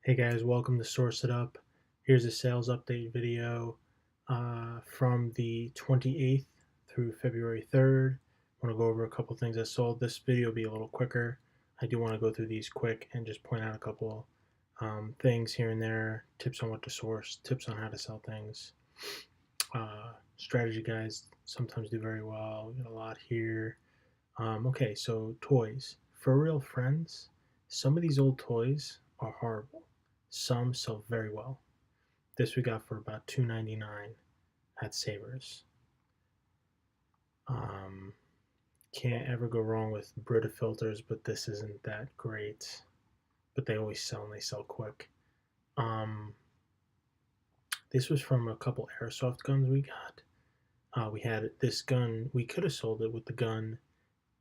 Hey guys, welcome to Source It Up. Here's a sales update video from the 28th through February 3rd. I want to go over a couple things I sold. This video will be a little quicker. I do want to go through these quick and just point out a couple things here and there, tips on what to source, tips on how to sell things. Strategy guys sometimes do very well. We got a lot here. Okay, so toys. For real friends, some of these old toys are horrible. Some sell very well. This we got for about $2.99 at Savers. Um, can't ever go wrong with Brita filters, but this isn't that great. But they always sell and they sell quick. Um, this was from a couple airsoft guns we got. We had this gun. We could have sold it with the gun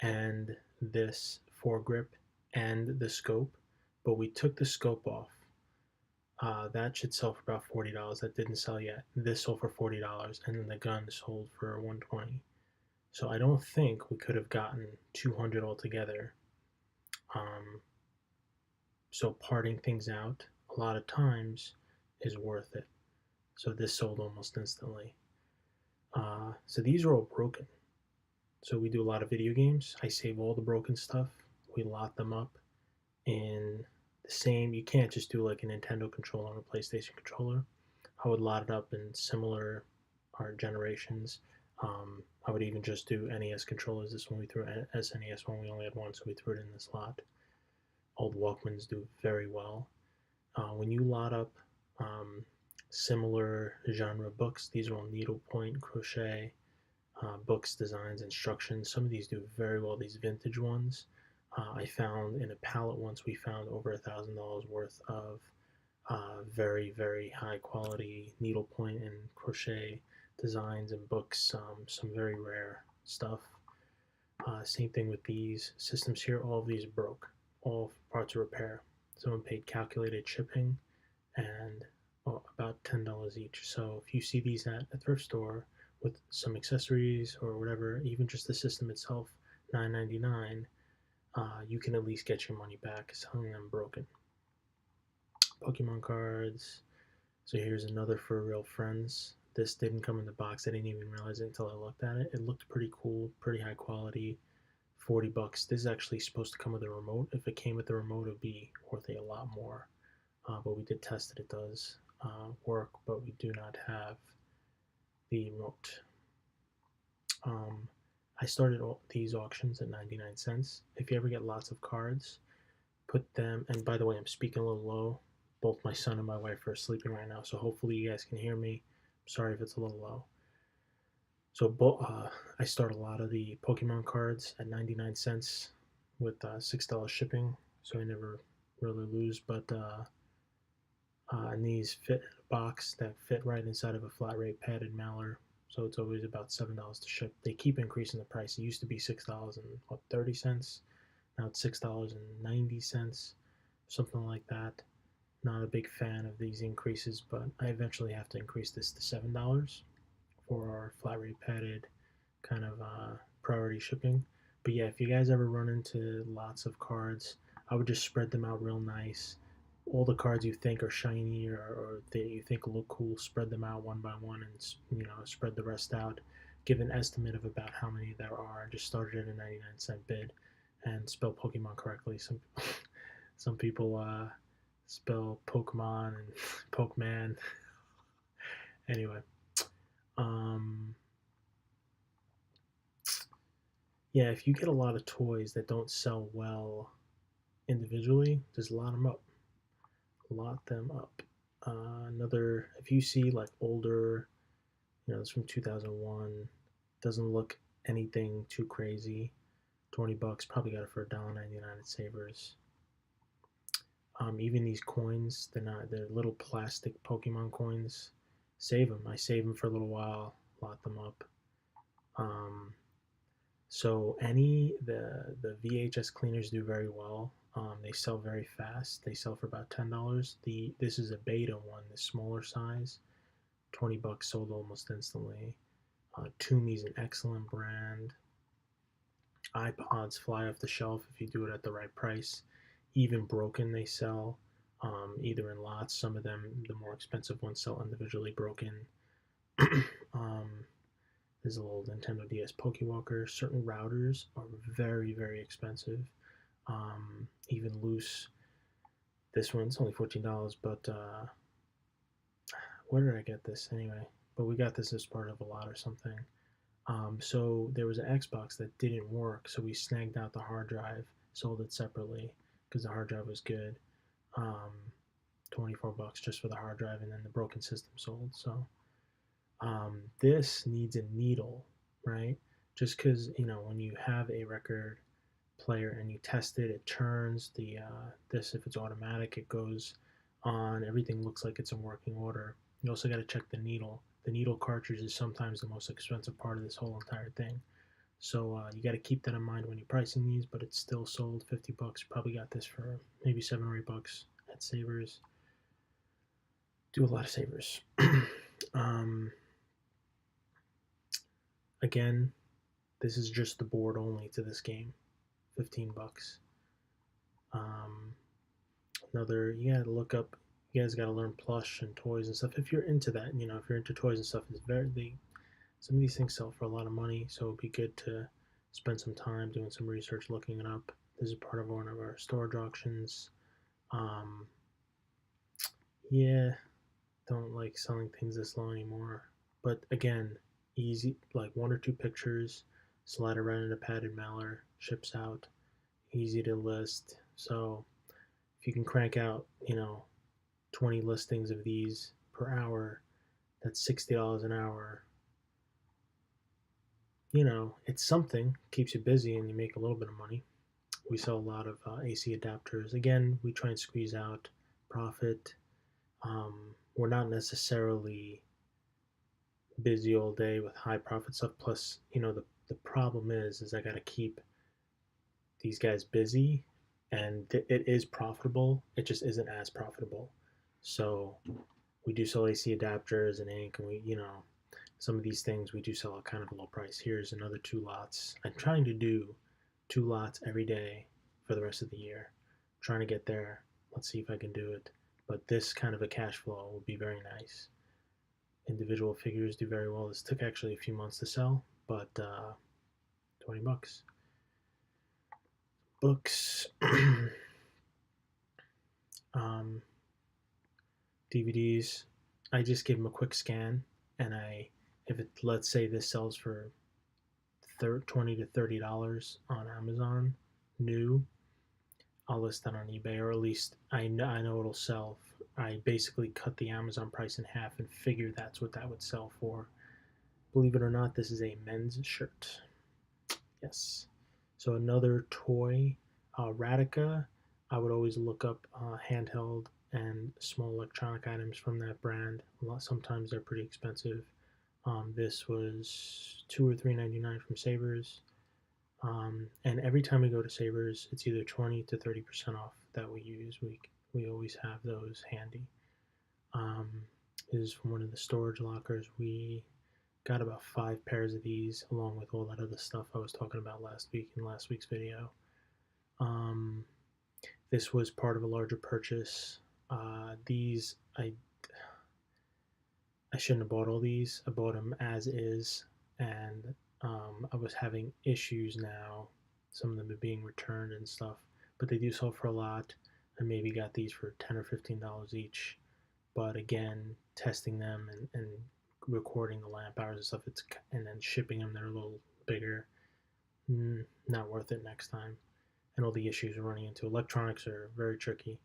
and this foregrip and the scope, but we took the scope off. That should sell for about $40. That didn't sell yet. This sold for $40, and then the gun sold for $120. So I don't think we could have gotten 200 altogether. Um, so parting things out a lot of times is worth it. So this sold almost instantly. So these are all broken. So we do a lot of video games. I save all the broken stuff. We lot them up in the same. You can't just do like a Nintendo controller and a PlayStation controller. I would lot it up in similar art generations. I would even just do NES controllers. This one we threw SNES one. We only had one, so we threw it in this lot. Old Walkmans do very well. When you lot up similar genre books, these are all needlepoint, crochet, books, designs, instructions. Some of these do very well. These vintage ones. I found in a pallet once, we found over $1,000 worth of very, very high quality needlepoint and crochet designs and books, some very rare stuff. Same thing with these systems here. All of these broke, all parts of repair. Someone paid calculated shipping and about $10 each. So if you see these at a thrift store with some accessories or whatever, even just the system itself, $9.99, you can at least get your money back selling them broken. Pokemon cards. So here's another for real friends. This didn't come in the box. I didn't even realize it until I looked at it. It looked pretty cool, pretty high quality. $40. This is actually supposed to come with a remote. If it came with the remote, it would be worth a lot more. But we did test it. It does work, but we do not have the remote. I started these auctions at 99 cents. If you ever get lots of cards, put them, and by the way, I'm speaking a little low. Both my son and my wife are sleeping right now, so hopefully you guys can hear me. I'm sorry if it's a little low. So I start a lot of the Pokemon cards at 99 cents with $6 shipping, so I never really lose. But and these fit in a box that fit right inside of a flat rate padded mailer, so it's always about $7 to ship. They keep increasing the price. It used to be $6.30. Now it's $6.90, something like that. Not a big fan of these increases, but I eventually have to increase this to $7 for our flat rate padded kind of priority shipping. But yeah, if you guys ever run into lots of cards, I would just spread them out real nice. All the cards you think are shiny or that you think look cool, spread them out one by one, and spread the rest out. Give an estimate of about how many there are. Just start it at a 99-cent bid, and spell Pokemon correctly. Some people spell Pokemon and Pokemon. Anyway, um, yeah, if you get a lot of toys that don't sell well individually, just lot them up. Lot them up. If you see like older, it's from 2001, doesn't look anything too crazy. $20, probably got it for $1.99 at Savers. Even these coins, they're little plastic Pokemon coins. Save them. I save them for a little while, lot them up. So the VHS cleaners do very well. They sell very fast. They sell for about $10. This is a beta one, the smaller size. $20 sold almost instantly. Toomey's an excellent brand. iPods fly off the shelf if you do it at the right price. Even broken, they sell. either in lots. Some of them, the more expensive ones, sell individually broken. um, there's a little Nintendo DS Pokewalker. Certain routers are very, very expensive. Even loose. This one's only $14, but where did I get this anyway? But we got this as part of a lot or something. So there was an Xbox that didn't work, so we snagged out the hard drive, sold it separately because the hard drive was good. Um, $24 just for the hard drive, and then the broken system sold. So this needs a needle, right? Just because when you have a record player and you test it, it turns the this if it's automatic, it goes on. Everything looks like it's in working order. You also got to check the needle. The needle cartridge is sometimes the most expensive part of this whole entire thing. So you got to keep that in mind when you're pricing these. But it's still sold $50. Probably got this for maybe $7 or $8 at Savers. Do a lot of Savers. um, again, this is just the board only to this game. $15. Um, another, you gotta look up. You guys gotta learn plush and toys and stuff. If you're into that, if you're into toys and stuff, some of these things sell for a lot of money. So it'd be good to spend some time doing some research, looking it up. This is part of one of our storage auctions. Yeah, don't like selling things this low anymore. But again, easy, like 1 or 2 pictures, slide it right in a padded mailer, ships out, easy to list. So if you can crank out, 20 listings of these per hour, that's $60 an hour. It's something, keeps you busy, and you make a little bit of money. We sell a lot of AC adapters. Again, we try and squeeze out profit. We're not necessarily busy all day with high profit stuff. Plus, the problem is I got to keep these guys busy, and it is profitable. It just isn't as profitable. So we do sell AC adapters and ink, and some of these things we do sell at kind of a low price. Here's another 2 lots. I'm trying to do 2 lots every day for the rest of the year. I'm trying to get there. Let's see if I can do it. But this kind of a cash flow will be very nice. Individual figures do very well. This took actually a few months to sell, but $20. Books, DVDs. I just give them a quick scan, and if it, let's say this sells for $20 to $30 on Amazon, new, I'll list that on eBay, or at least I know it'll sell. I basically cut the Amazon price in half and figure that's what that would sell for. Believe it or not, this is a men's shirt. Yes. So another toy, Radica. I would always look up handheld and small electronic items from that brand. Sometimes they're pretty expensive. This was $2 or $3.99 from Savers. And every time we go to Savers, it's either 20 to 30% off that we use. We always have those handy. This is from one of the storage lockers. We got about 5 pairs of these, along with all that other stuff I was talking about last week in last week's video. This was part of a larger purchase. These I shouldn't have bought all these. I bought them as is, and I was having issues now. Some of them are being returned and stuff, but they do sell for a lot. I maybe got these for $10 or $15 each. But again, testing them and recording the lamp hours and stuff, and then shipping them, they're a little bigger. Not worth it next time. And all the issues we're running into. Electronics are very tricky.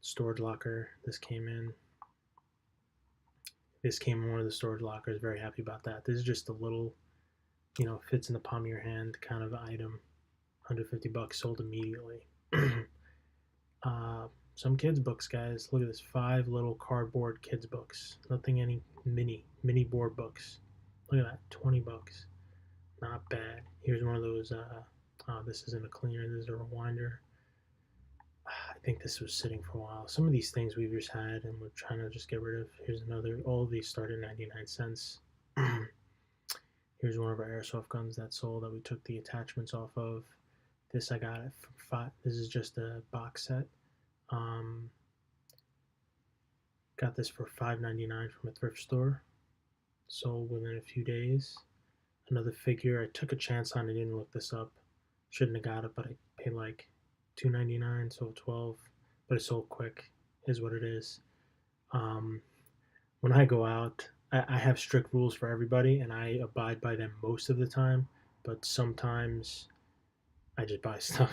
Storage locker, this came in. This came in one of the storage lockers. Very happy about that. This is just a little, fits in the palm of your hand kind of item. $150, sold immediately. Some kids books, guys. Look at this, 5 little cardboard kids books. Nothing any mini board books. Look at that, $20. Not bad. Here's one of those. This isn't a cleaner. This is a rewinder. I think this was sitting for a while. Some of these things we've just had and we're trying to just get rid of. Here's another. All of these start at 99 cents. Here's one of our airsoft guns that sold that we took the attachments off of. This I got it for 5. This is just a box set. Um, got this for $5.99 from a thrift store. Sold within a few days. Another figure, I took a chance on. I didn't look this up. Shouldn't have got it, but I paid like $2.99, so 12. But it sold quick. Is what it is. Um, when I go out, I have strict rules for everybody, and I abide by them most of the time. But sometimes I just buy stuff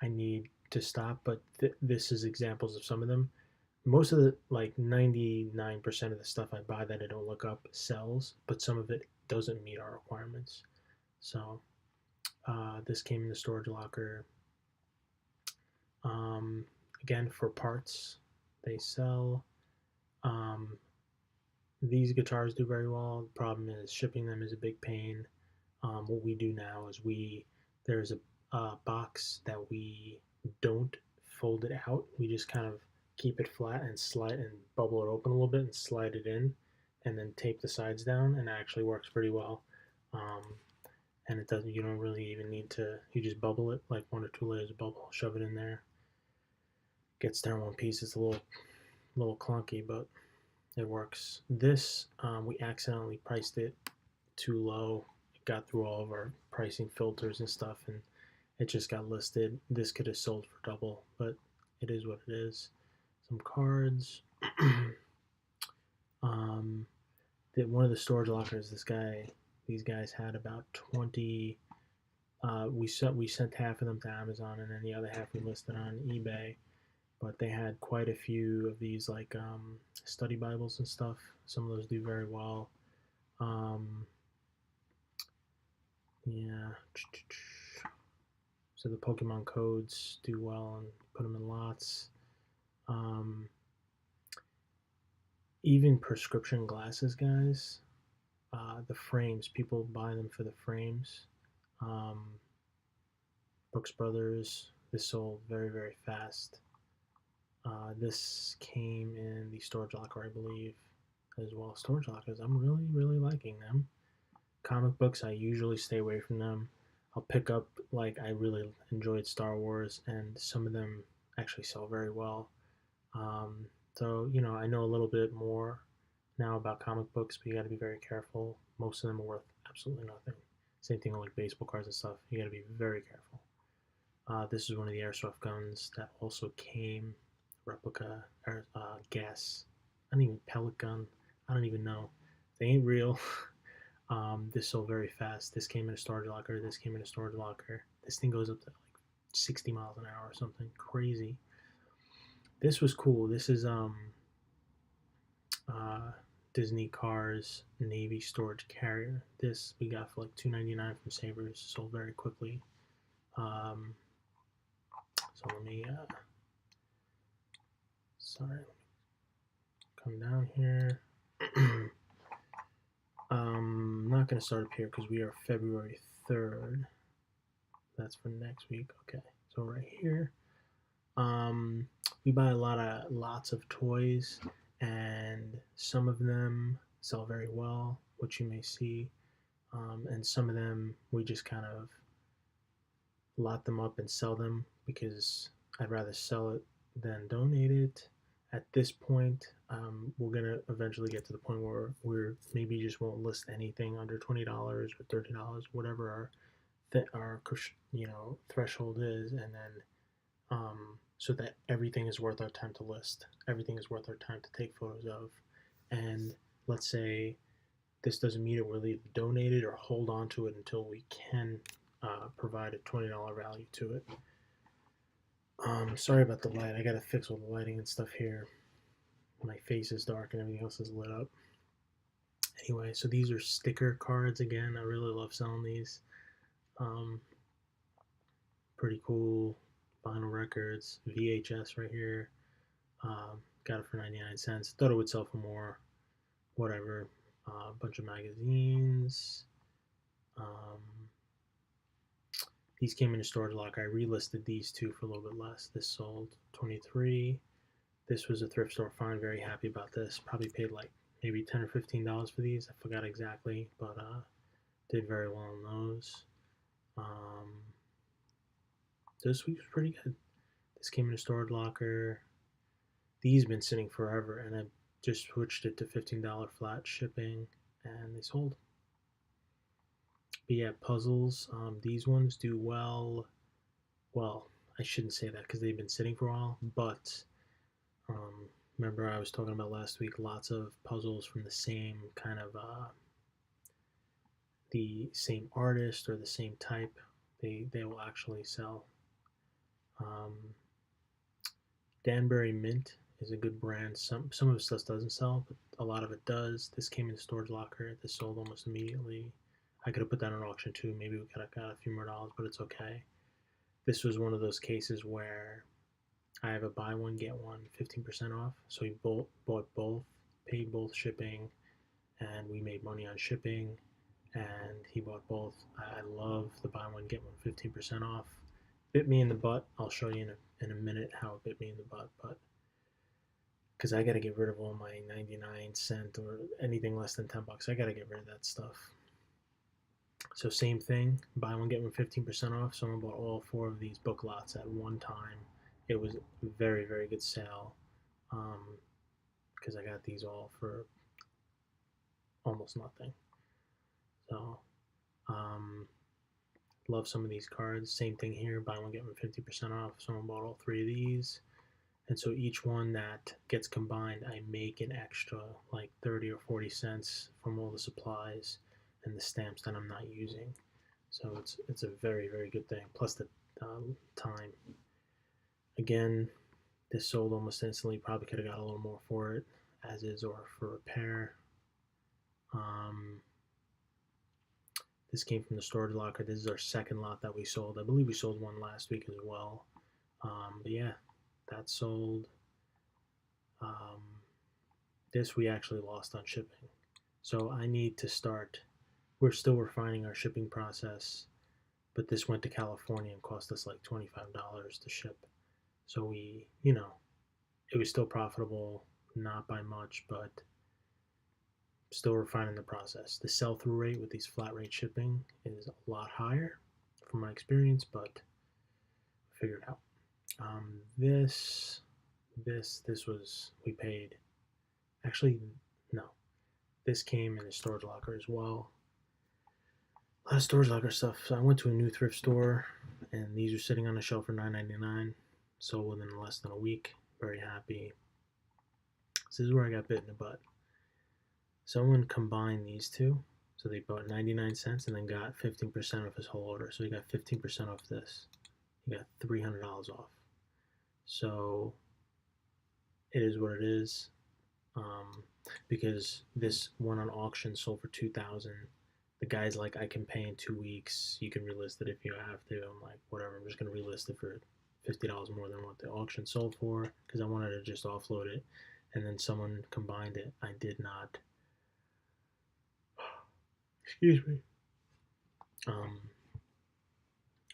I need to stop. But this is examples of some of them. Most of the, like 99% of the stuff I buy that I don't look up sells, but some of it doesn't meet our requirements. So this came in the storage locker. Um, Again, for parts, they sell. Um, these guitars do very well. The problem is shipping them is a big pain. What we do now is there's a box that we don't fold it out. We just kind of keep it flat and slide and bubble it open a little bit and slide it in, and then tape the sides down, and it actually works pretty well. Um, and it doesn't. You don't really even need to. You just bubble it like 1 or 2 layers of bubble, shove it in there. Gets there in one piece. It's a little clunky, but it works. This we accidentally priced it too low. It got through all of our pricing filters and stuff, and it just got listed. This could have sold for double, but it is what it is. Some cards. um, One of the storage lockers, these guys had about 20. We sent half of them to Amazon, and then the other half we listed on eBay. But they had quite a few of these like study Bibles and stuff. Some of those do very well. Yeah. So the Pokemon codes do well and put them in lots. Um, Even prescription glasses, guys. The frames, people buy them for the frames. Um, Brooks Brothers, this sold very, very fast. This came in the storage locker, I believe, as well. Storage lockers, I'm really, really liking them. Comic books, I usually stay away from them. I'll pick up, like, I really enjoyed Star Wars, and some of them actually sell very well. So, I know a little bit more now about comic books, but you got to be very careful. Most of them are worth absolutely nothing. Same thing with like baseball cards and stuff. You got to be very careful. This is one of the airsoft guns that also came replica gas. I don't even pellet gun. I don't even know. They ain't real. This sold very fast. This came in a storage locker. This came in a storage locker. This thing goes up to like 60 miles an hour or something crazy. This was cool. This is uh, Disney Cars Navy storage carrier. This we got for like $2.99 from Savers. Sold very quickly. So let me sorry, come down here. I'm not gonna start up here because we are February 3rd. That's for next week. Okay, so right here, we buy lots of toys, and some of them sell very well, which you may see, and some of them we just kind of lot them up and sell them because I'd rather sell it than donate it. At this point, we're gonna eventually get to the point where we're maybe just won't list anything under $20 or $30, whatever our threshold is, and then so that everything is worth our time to list, everything is worth our time to take photos of, and let's say this doesn't meet it, we'll either donate it or hold on to it until we can provide a $20 value to it. Sorry about the light. I gotta fix all the lighting and stuff here. My face is dark and everything else is lit up. Anyway, so these are sticker cards again. I really love selling these. Pretty cool. Vinyl records, VHS right here. Got it for 99 cents. Thought it would sell for more. Whatever. A bunch of magazines. These came in a storage locker. I relisted these two for a little bit less. This sold 23. This was a thrift store find. Very happy about this. Probably paid like maybe $10 or $15 for these. I forgot exactly, but did very well on those. This week was pretty good. This came in a storage locker. These been sitting forever, and I just switched it to $15 flat shipping, and they sold. But yeah, puzzles. These ones do well. Well, I shouldn't say that because they've been sitting for a while. But remember, I was talking about last week. Lots of puzzles from the same kind of the same artist or the same type. They will actually sell. Um, Danbury Mint is a good brand. Some of the stuff doesn't sell, but a lot of it does. This came in the storage locker. This sold almost immediately. I could have put that on auction too. Maybe we could have got a few more dollars, but it's okay. This was one of those cases where I have a buy one get one 15% off. So we bought both, paid both shipping, and we made money on shipping. And he bought both. I love the buy one get one 15% off. Bit me in the butt. I'll show you in a minute how it bit me in the butt, but because I got to get rid of all my 99 cent or anything less than $10. I got to get rid of that stuff. So same thing, buy one get one 15% off. Someone bought all 4 of these book lots at one time. It was a very, very good sale because I got these all for almost nothing. So love some of these cards. Same thing here, buy one get one 50% off. Someone bought all 3 of these. And so each one that gets combined, I make an extra like 30 or 40 cents from all the supplies and the stamps that I'm not using. So it's a very, very good thing. Plus the time. Again, this sold almost instantly. Probably could have got a little more for it, as is, or for repair. This came from the storage locker. This is our second lot that we sold. I believe we sold one last week as well. But yeah, that sold. This we actually lost on shipping. So I need to start. We're still refining our shipping process, but this went to California and cost us like $25 to ship. So we, it was still profitable, not by much, but still refining the process. The sell-through rate with these flat rate shipping is a lot higher from my experience, but figured out. This was, we paid, actually, no, this came in a storage locker as well. A lot of storage locker stuff. So I went to a new thrift store, and these are sitting on the shelf for $9.99. Sold within less than a week. Very happy. This is where I got bit in the butt. Someone combined these two, so they bought 99 cents and then got 15% off his whole order. So he got 15% off this. He got $300 off. So it is what it is. Because this one on auction sold for $2,000. The guy's like, I can pay in 2 weeks. You can relist it if you have to. I'm like, whatever. I'm just gonna relist it for $50 more than what the auction sold for because I wanted to just offload it. And then someone combined it. I did not. Excuse me.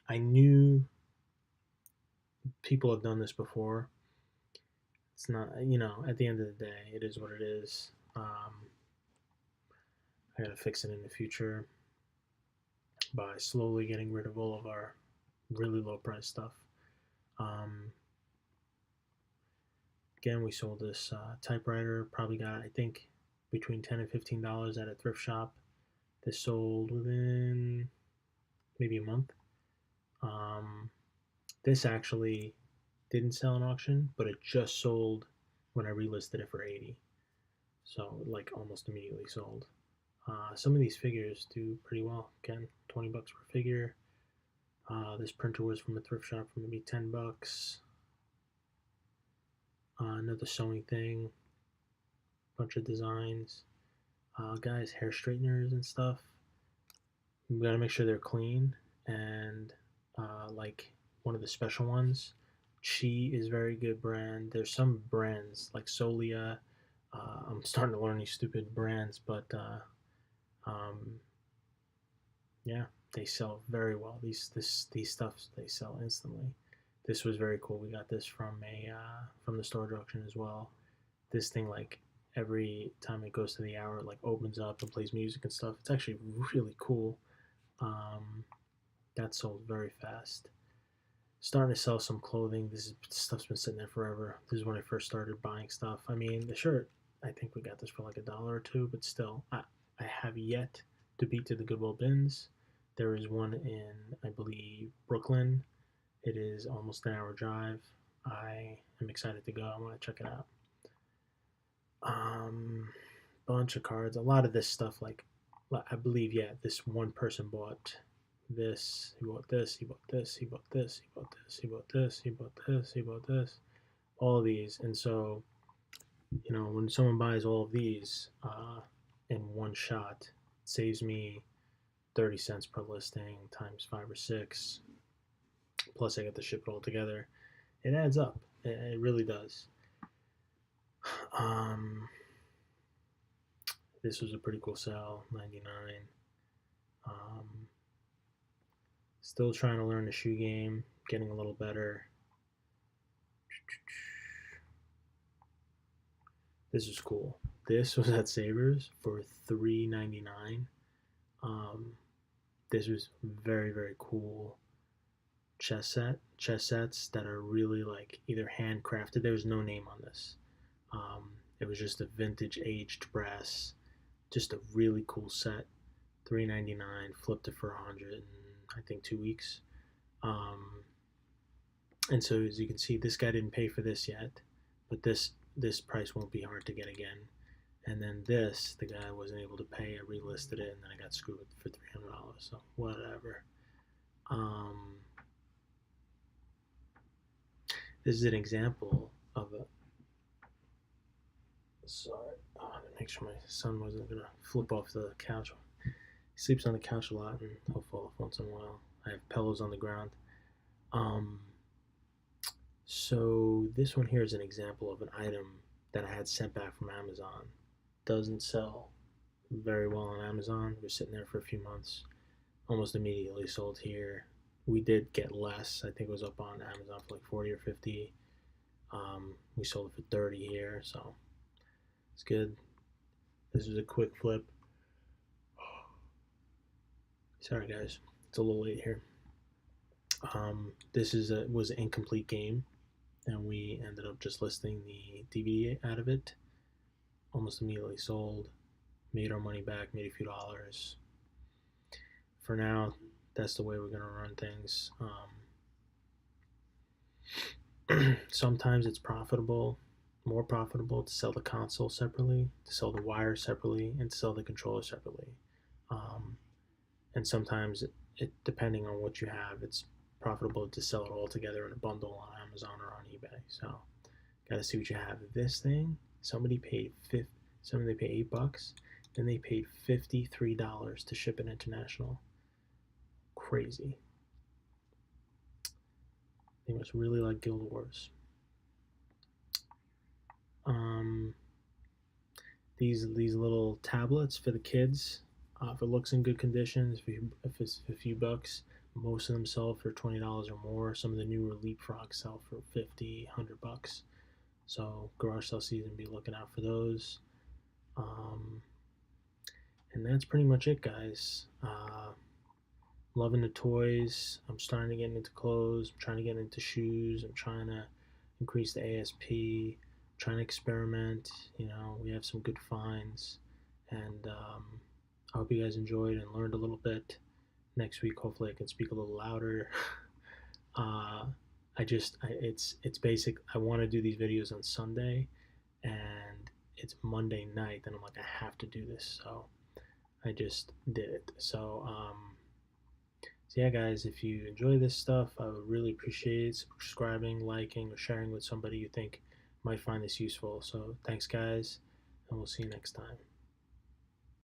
I knew people have done this before. It's not, at the end of the day, it is what it is. I gotta fix it in the future by slowly getting rid of all of our really low price stuff. Again, we sold this typewriter. Probably got, I think, between $10 and $15 at a thrift shop. This sold within maybe a month. This actually didn't sell in auction, but it just sold when I relisted it for 80. So like almost immediately sold. Some of these figures do pretty well. Again, 20 bucks per figure. This printer was from a thrift shop for maybe 10 bucks. Another sewing thing. Bunch of designs. Guys, hair straighteners and stuff. We gotta make sure they're clean. And like one of the special ones, Chi is very good brand. There's some brands like Solia. I'm starting to learn these stupid brands, but yeah, they sell very well. These stuffs they sell instantly. This was very cool. We got this from the storage auction as well. This thing, like, every time it goes to the hour, it like opens up and plays music and stuff. It's actually really cool. That sold very fast. Starting to sell some clothing. This stuff's been sitting there forever. This is when I first started buying stuff. I mean, the shirt, I think we got this for like $1 or two, but still, I have yet to beat to the Goodwill bins. There is one in, I believe, Brooklyn. It is almost an hour drive. I am excited to go. I want to check it out. Um, Bunch of cards. A lot of this stuff, like I believe, yeah, this one person bought this. He bought this. He bought this. He bought this. He bought this. He bought this. He bought this. He bought this. All of these, and so when someone buys all of these in one shot, it saves me 30 cents per listing times 5 or 6. Plus, I get to ship it all together. It adds up. It really does. Um, this was a pretty cool sale, 99. Still trying to learn the shoe game, getting a little better. This is cool. This was at Savers for $3.99. This was very, very cool chess sets that are really like either handcrafted. There was no name on this. It was just a vintage aged brass, just a really cool set. $3.99, flipped it for 100 in, I think, 2 weeks. And so as you can see, this guy didn't pay for this yet, but this price won't be hard to get again. And then this, the guy wasn't able to pay. I relisted it, and then I got screwed for $300. So whatever. This is an example of a. Sorry, to make sure my son wasn't gonna flip off the couch. He sleeps on the couch a lot, and he'll fall off once in a while. I have pillows on the ground. So this one here is an example of an item that I had sent back from Amazon. Doesn't sell very well on Amazon. It was sitting there for a few months. Almost immediately sold here. We did get less. I think it was up on Amazon for like 40 or 50. We sold it for 30 here, so it's good. This is a quick flip. Sorry guys, it's a little late here. This was an incomplete game, and we ended up just listing the DVD out of it. Almost immediately sold. Made our money back. Made a few dollars. For now, that's the way we're gonna run things. Sometimes it's more profitable to sell the console separately, to sell the wire separately, and to sell the controller separately. And sometimes, depending on what you have, it's profitable to sell it all together in a bundle on Amazon or on eBay. So, gotta see what you have. This thing, somebody paid $8, then they paid $53 to ship it international. Crazy. They must really like Guild Wars. These little tablets for the kids. If it looks in good condition, if it's a few bucks, most of them sell for $20 or more. Some of the newer Leapfrogs sell for $50, $100. So garage sale season, be looking out for those. And that's pretty much it, guys. Loving the toys. I'm starting to get into clothes. I'm trying to get into shoes. I'm trying to increase the ASP. I'm trying to experiment. We have some good finds, and I hope you guys enjoyed and learned a little bit. Next week, hopefully, I can speak a little louder. It's basic. I want to do these videos on Sunday, and it's Monday night, and I'm like, I have to do this, so I just did it. So yeah, guys, if you enjoy this stuff, I would really appreciate subscribing, liking, or sharing with somebody you think might find this useful. So thanks, guys, and we'll see you next time.